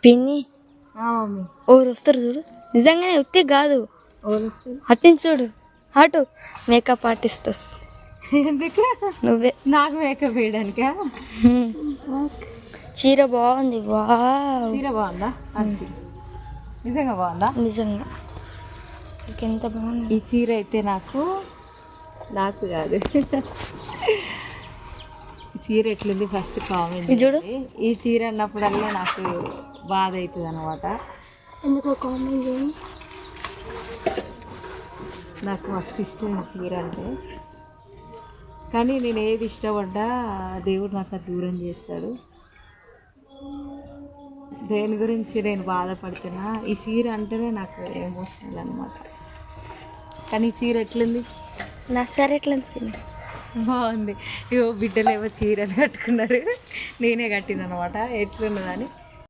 పిన్ని మమ్మీ ఓరు వస్తారు చూడు, నిజంగానే ఉత్తే కాదు, అట్టించి చూడు, అటు మేకప్ ఆర్టిస్ట్ వస్తుంది. ఎందుకు? నువ్వే. నాకు మేకప్ వేయడానికా? చీర బాగుంది. వా, చీర బాగుందా? నిజంగా బాగుందా? నిజంగా ఎంత బాగుంది ఈ చీర అయితే. నాకు కాదు, ఈ చీర ఎట్లుంది ఫస్ట్ కామెంట్ చూడు. ఈ చీర అన్నప్పుడల్లా నాకు బాధ అవుతుంది అనమాట. ఎందుకో కామెంట్ చేయి. నాకు మస్తు ఇష్టం ఈ చీర అంటే, కానీ నేను ఏది ఇష్టపడ్డా దేవుడు నాకు అది దూరం చేస్తాడు. దేని గురించి నేను బాధపడుతున్నా, ఈ చీర అంటేనే నాకు ఎమోషనల్ అనమాట. కానీ ఈ చీర ఎట్లుంది? నా సరే ఎట్లుంది? బాగుంది. ఇగో బిడ్డలు ఏమో చీర కట్టుకున్నారు, నేనే కట్టింది అనమాట. ఎట్లున్నదని